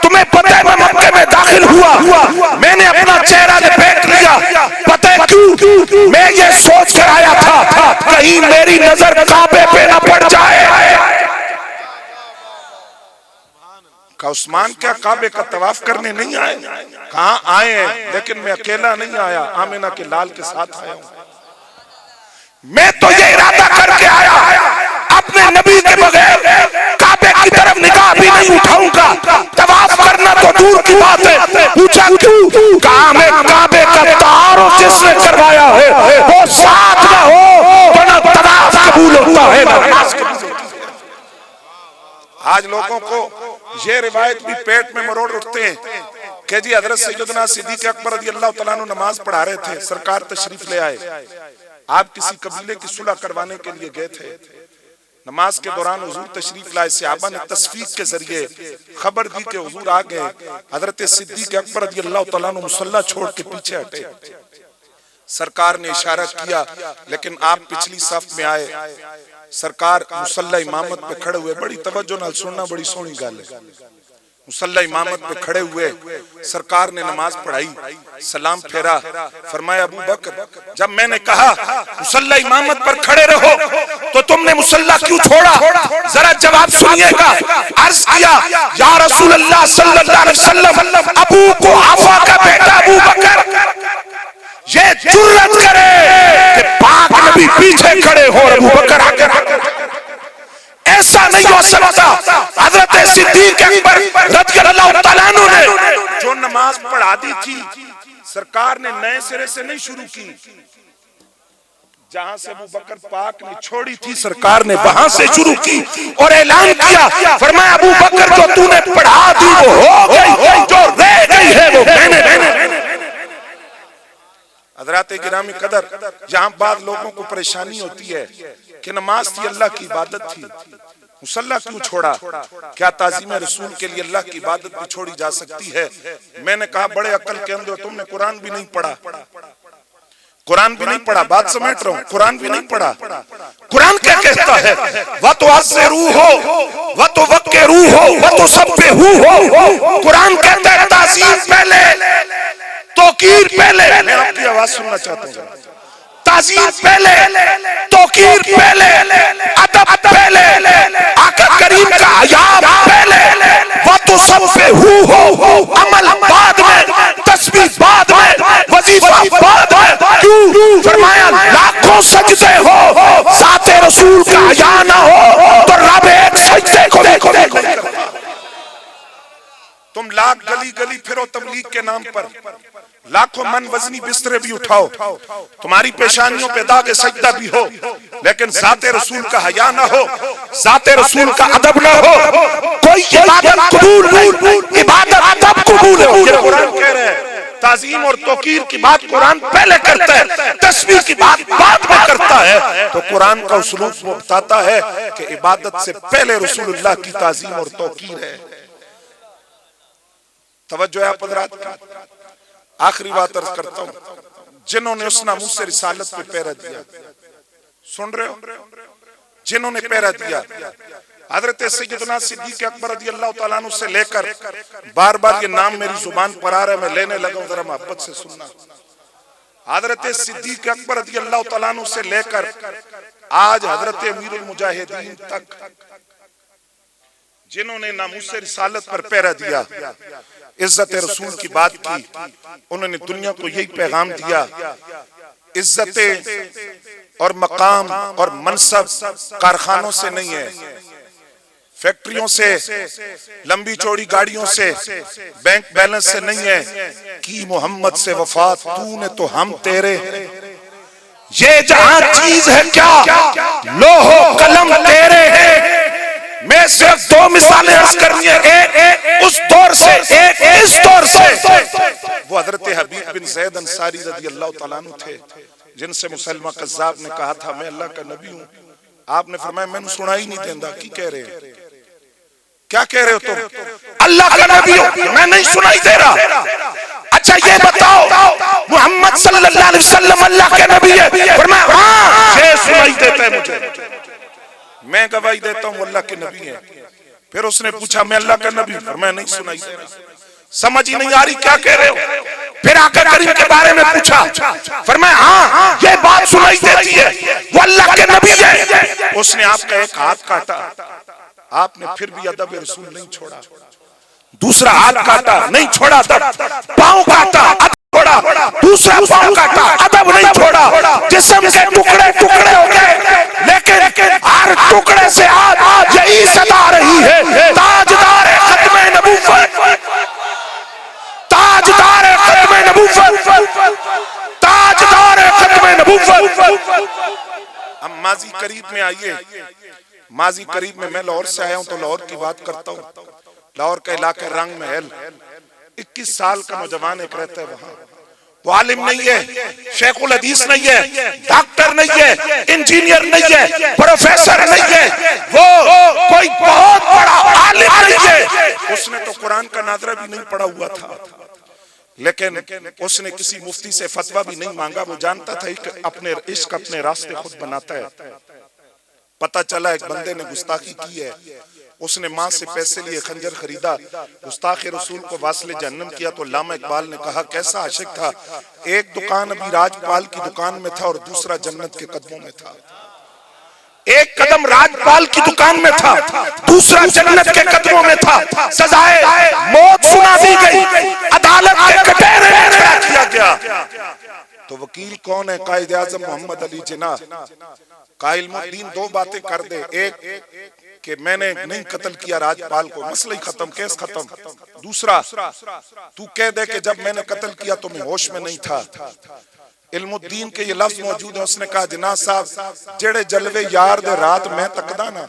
تمہیں پتہ ہے میں مکے میں داخل ہوا، میں نے اپنا چہرہ لپیٹ لیا، پتہ ہے کیوں؟ میں یہ سوچ کر آیا تھا کہیں میری نظر کعبے پہ نہ پڑ جائے۔ کہ عثمان کیا کعبے کا طواف کرنے نہیں آئے؟ کہاں آئے ہیں، لیکن میں اکیلا نہیں آیا، آمنہ کے لال کے ساتھ آیا ہوں۔ میں تو یہ ارادہ کر کے آیا اپنے نبی کے بغیر کعبے کی طرف نگاہ بھی نہیں اٹھاؤں گا، طواف کرنا تو دور کی بات ہے۔ پوچھا کیوں؟ کہا میں کعبے کا تعارف جس نے کروایا ہے وہ ساتھ نہ ہو تو نہ طواف قبول ہوتا ہے نہ نماز قبول ہوتی ہے۔ آج لوگوں کو یہ روایت بھی پیٹ میں مروڑ اٹھتے ہیں کہ جی حضرت سیدنا صدیق اکبر رضی اللہ تعالیٰ عنہ نماز پڑھا رہے تھے، سرکار تشریف لے آئے، آپ کسی قبیلے کی صلح کروانے کے لیے گئے تھے، نماز کے دوران حضور تشریف لائے، صحابہ نے تصفیق کے ذریعے خبر دی کہ حضور آ گئے، حضرت صدیق اکبر رضی اللہ تعالیٰ عنہ مصلی چھوڑ کے پیچھے ہٹے، سرکار نے اشارہ کیا لیکن آپ پچھلی صف میں آئے، سرکار مصلی امامت پہ کھڑے ہوئے، بڑی توجہ نال سننا، بڑی سونی گل ہے، مصلی امامت پہ کھڑے ہوئے، سرکار نے نماز پڑھائی، سلام پھیرا، فرمایا ابو بکر جب میں نے کہا مصلی امامت پر کھڑے رہو تو تم نے مصلی کیوں چھوڑا؟ ذرا جواب سنیے گا۔ عرض کیا یا رسول اللہ صلی اللہ علیہ وسلم، ابو قحافہ کا بیٹا ابو بکر یہ جرأت کرے کہ پاک نبی پیچھے کھڑے ہو اور ابو بکر آگے، ایسا نہیں ہو سکتا۔ حضرت صدیق اکبر رضی اللہ تعالیٰ عنہ نے جو نماز پڑھا دی تھی سرکار نے نئے سرے سے نہیں شروع کی، جہاں سے ابو بکر پاک نے چھوڑی تھی سرکار نے وہاں سے شروع کی اور اعلان کیا، فرمایا ابو بکر جو تو نے پڑھا دی وہ ہو گئی، جو رہ گئی ہے وہ میں نے۔ حضرات گرامی قدر، یہاں بعض لوگوں کو پریشانی ہوتی ہے کہ نماز تھی اللہ کی عبادت تھی، مصلی کیوں چھوڑا؟ کیا تعظیم رسول کے لیے اللہ کی عبادت بھی چھوڑی جا سکتی ہے؟ میں نے کہا بڑے عقل کے اندر تم نے قرآن بھی نہیں پڑھا، قرآن بھی نہیں پڑھا، بات سمیٹ رہا ہوں، قرآن بھی نہیں پڑھا۔ قرآن کیا کہتا ہے؟ وَتُعَزِّرُوهُ وَتُوَقِّرُوهُ وَتُسَبِّحُوهُ۔ قرآن کہتا ہے تعظیم پہلے، توقیر پہلے۔ میں آپ کی آواز سننا چاہتا ہوں۔ تعظیم پہلے، توقیر پہلے، ادب پہلے، آقا کریم کا حیا پہلے، وَتُسَبِّحُوهُ عمل بعد میں، تسبیح بعد میں، وظیفہ بعد میں۔ کیوں؟ فرمایا لاکھوں سجدے ہو ذات رسول کا حیا نہ ہو تو رب ایک سجدے کو دیکھو۔ تم لاکھ گلی گلی پھرو تبلیغ کے نام پر، لاکھوں من وزنی بسترے بھی اٹھاؤ، تمہاری پیشانیوں پہ داغ سجدہ بھی ہو، لیکن ذات رسول کا حیا نہ ہو، ذات رسول کا ادب نہ ہو، کوئی عبادت قبول نہیں۔ عبادت ادب قبول ہے، یہ قرآن کہہ رہے ہیں۔ تعظیم اور توقیر کی بات قرآن پہلے کرتا ہے، تسبیح کی بات بعد میں کرتا ہے۔ تو قرآن کا اسلوب وہ بتاتا ہے کہ عبادت سے پہلے رسول اللہ کی تعظیم اور توقیر ہے۔ توجہ ہے آپ حضرات کا. آخری بات عرض کرتا ہوں، جنہوں نے اس ناموس سے رسالت پہ پہرا دیا، سن رہے ہو، جنہوں نے پہرا دیا، حضرت سیدنا صدیق اکبر رضی اللہ تعالیٰ عنہ سے لے کر، بار بار یہ نام میری زبان پر آ رہا ہے، میں لینے لگا ہوں، ذرا محبت سے سننا. حضرت صدیق اکبر رضی اللہ تعالیٰ عنہ سے لے کر آج حضرت امیر المجاہدین تک جنہوں نے ناموس رسالت پر پہرا دیا، عزت رسول کی بات کی، انہوں نے دنیا کو یہی پیغام دیا، عزت اور مقام اور منصب کارخانوں سے نہیں ہے، فیکٹریوں سے، لمبی چوڑی گاڑیوں سے، بینک بیلنس سے نہیں ہے، کی محمد سے وفات تو نے تو ہم تیرے. یہ جہاں چیز ہے کیا، لوح و قلم تیرے ہیں. میں صرف دو مثالیں عرض کرنی ہے، ایک اس دور سے، ایک اس دور سے. وہ حضرت حبیب بن زید انصاری رضی اللہ تعالیٰ عنہ تھے، جن سے مسلمہ قذاب نے کہا تھا میں اللہ کا نبی ہوں. آپ نے فرمایا میں نے سنا ہی نہیں دیندہ. کی کہہ رہے ہیں، کیا کہہ رہے ہو تم؟ اللہ کا نبی ہو، میں نہیں سنائی دے رہا. اچھا یہ بتاؤ محمد صلی اللہ علیہ وسلم اللہ کے نبی ہے؟ فرمایا ہاں، یہ سنائی دیتا ہے مجھے، میں گواہی دیتا ہوں اللہ کے نبی ہیں. پھر اس نے پوچھا میں اللہ کا نبی ہوں؟ فرمایا نہیں سنائی دے رہا. سمجھ ہی نہیں آ رہی کیا کہہ رہے ہو. پھر آقا کریم کے بارے میں پوچھا، فرمایا ہاں یہ بات سنائی دیتی ہے، وہ اللہ کے نبی ہے. اس نے آپ کا ایک ہاتھ کاٹا، آپ نے پھر بھی ادب رسول نہیں چھوڑا. دوسرا ہاتھ کاٹا، نہیں چھوڑا ادب. پاؤں کاٹا، ادب چھوڑا. دوسرا پاؤں کاٹا، ادب نہیں چھوڑا. جسم کے ٹکڑے ٹکڑے ہو گئے، لیکن ہر ٹکڑے سے آج یہی صدا رہی ہے، تاجدار ختم نبوت، تاجدار ختم نبوت، تاجدار ختم نبوت. ہم ماضی قریب میں آئیے. ماضی قریب میں لاہور سے آیا ہوں تو لاہور کی بات کرتا ہوں. لاہور کا علاقہ رنگ محل، 21 سال کا نوجوان ایک رہتا ہے وہاں. وہ عالم نہیں ہے، شیخ الحدیث نہیں ہے، ڈاکٹر نہیں ہے، انجینئر نہیں ہے، پروفیسر نہیں ہے، وہ کوئی بہت بڑا عالم نہیں ہے. اس نے تو قرآن کا ناظرہ بھی نہیں پڑھا ہوا تھا، لیکن اس نے کسی مفتی سے فتویٰ بھی نہیں مانگا. وہ جانتا تھا کہ اپنے عشق اپنے راستے خود بناتا ہے. پتہ چلا ایک بندے نے گستاخی کی ہے، اس نے ماں سے پیسے لیے، خنجر خریدا، گستاخ رسول کو واصل جہنم کیا. تو علامہ اقبال نے کہا کیسا عاشق تھا، ایک دکان ابھی راجپال کی دکان میں تھا اور دوسرا جنت کے قدموں میں تھا. ایک قدم راجپال کی دکان میں تھا، دوسرا جنت کے قدموں میں تھا. سزائے موت سنا دی گئی، عدالت کے کٹہرے میں کھڑا کیا گیا. تو وکیل کون ہے؟ قائد اعظم محمد علی جناح. قائل الدین دو باتیں کر دے، ایک کہ میں نے نہیں قتل کیا راجپال کو، مسئلہ ہی ختم، کیس ختم. دوسرا تو کہہ دے کہ جب میں نے قتل کیا تو میں ہوش میں نہیں تھا. علم الدین کے یہ لفظ موجود ہے. اس نے کہا جناح صاحب جڑے جلوے یار دے رات میں تکدا نا،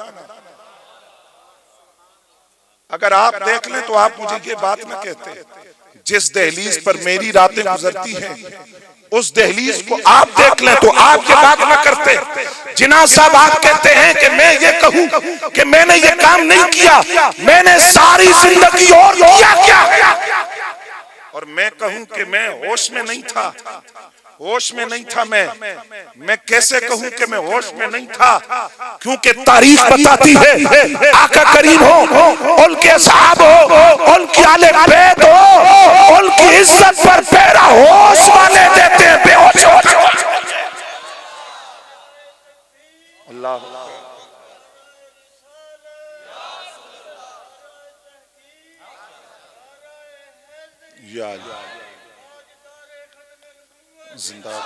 اگر آپ دیکھ لیں تو آپ مجھے یہ بات نہ کہتے. جس دہلیز پر میری راتیں گزرتی ہیں اس دہلیز کو آپ دیکھ لیں تو آپ یہ بات نہ کرتے. جناح صاحب آپ کہتے ہیں کہ میں یہ کہوں کہ میں نے یہ کام نہیں کیا، میں نے ساری زندگی اور کیا کیا، اور میں کہوں کہ میں ہوش میں نہیں تھا. ہوش میں نہیں تھا. میں کیسے کہوں کہ میں ہوش میں نہیں تھا؟ کیونکہ تاریخ بتاتی ہے آقا کریم ہو، ان کے اصحاب ہو، ان کی آل بیت ہو، ان کی عزت پر پہرا ہوش والے دیتے ہیں، بے ہوش ہو. اللہ یا زندہ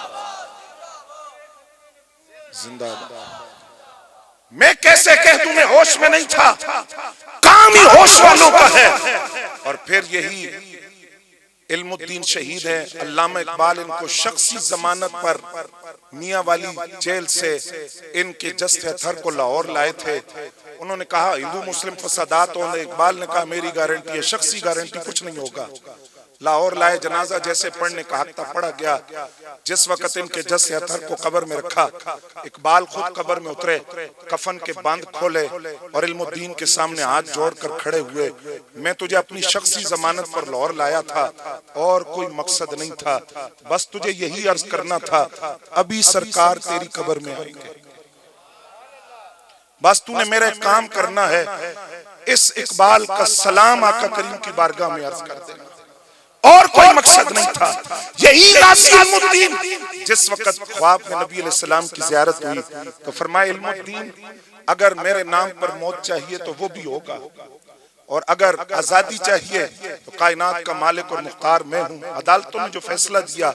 زندہ. میں کیسے کہہ دوں میں ہوش میں نہیں تھا؟ کام ہی ہوش والوں کا ہے. اور پھر یہی علم الدین شہید ہے. علامہ اقبال ان کو شخصی ضمانت پر میاں والی جیل سے ان کے جسد تھر کو لاہور لائے تھے. انہوں نے کہا ہندو مسلم فسادات ہوں. اقبال نے کہا میری گارنٹی ہے، شخصی گارنٹی کچھ نہیں ہوگا. لاہور لائے جنازہ جیسے پڑھنے کا حق تھا پڑھا گیا. جس وقت ان کے جس اطہر کو قبر میں رکھا اقبال خود قبر میں اترے, کفن کے بند کھولے اور علم الدین کے سامنے ہاتھ جوڑ کر کھڑے ہوئے. میں تجھے اپنی شخصی ضمانت پر لاہور لایا تھا اور کوئی مقصد نہیں تھا, بس تجھے یہی عرض کرنا تھا ابھی سرکار تیری قبر میں آئیں گے. بس تو نے میرا ایک کام کرنا ہے, اس اقبال کا سلام آقا کریم کی بارگاہ میں عرض کر دینا, اور کوئی مقصد نہیں تھا. یہی غازی علم الدین جس وقت خواب میں نبی علیہ السلام کی زیارت ہوئی تو فرمائے علم الدین اگر میرے نام پر موت چاہیے تو وہ بھی ہوگا, اور اگر آزادی چاہیے تو کائنات کا مالک اور مختار میں ہوں. عدالتوں نے جو فیصلہ دیا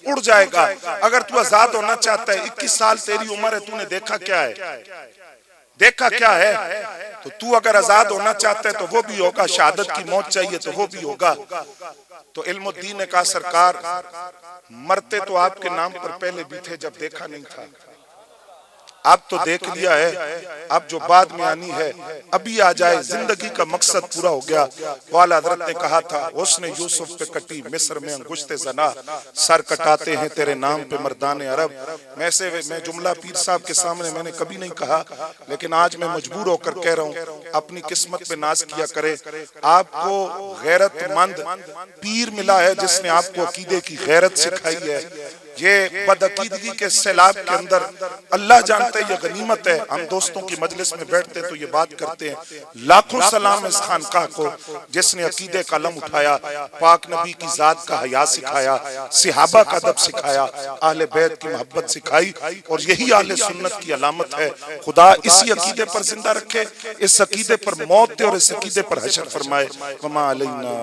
اڑ جائے گا. اگر تو آزاد ہونا چاہتا ہے 21 سال تیری عمر ہے, تو نے دیکھا کیا ہے, دیکھا کیا ہے, تو اگر آزاد ہونا چاہتا ہے تو وہ بھی ہوگا, شہادت کی موت چاہیے تو وہ بھی ہوگا. تو علم الدین نے کہا سرکار مرتے تو آپ کے نام پر پہلے بھی تھے جب دیکھا نہیں تھا, اب تو دیکھ لیا ہے, اب جو بعد میں آنی ہے ابھی آ جائے, زندگی کا مقصد پورا ہو گیا. والا حضرت نے کہا تھا حسن یوسف پہ کٹی مصر میں انگشت زنا, سر کٹاتے ہیں تیرے نام پہ مردان عرب. میں جملہ پیر صاحب کے سامنے میں نے کبھی نہیں کہا, لیکن آج میں مجبور ہو کر کہہ رہا ہوں, اپنی قسمت پہ ناز کیا کرے. آپ کو غیرت مند پیر ملا ہے جس نے آپ کو عقیدے کی غیرت سکھائی ہے. یہ بدعقیدگی کے سیلاب کے اندر اللہ جانتا ہے یہ غنیمت ہے. ہم دوستوں کی مجلس میں بیٹھتے تو یہ بات کرتے ہیں, لاکھوں سلام اس خانقاہ کو جس نے عقیدے کا علم اٹھایا, پاک نبی کی ذات کا حیا سکھایا, صحابہ کا ادب سکھایا, اہل بیت کی محبت سکھائی, اور یہی اہل سنت کی علامت ہے. خدا اسی عقیدے پر زندہ رکھے, اس عقیدے پر موت دے اور اس عقیدے پر حشر فرمائے. وما علینا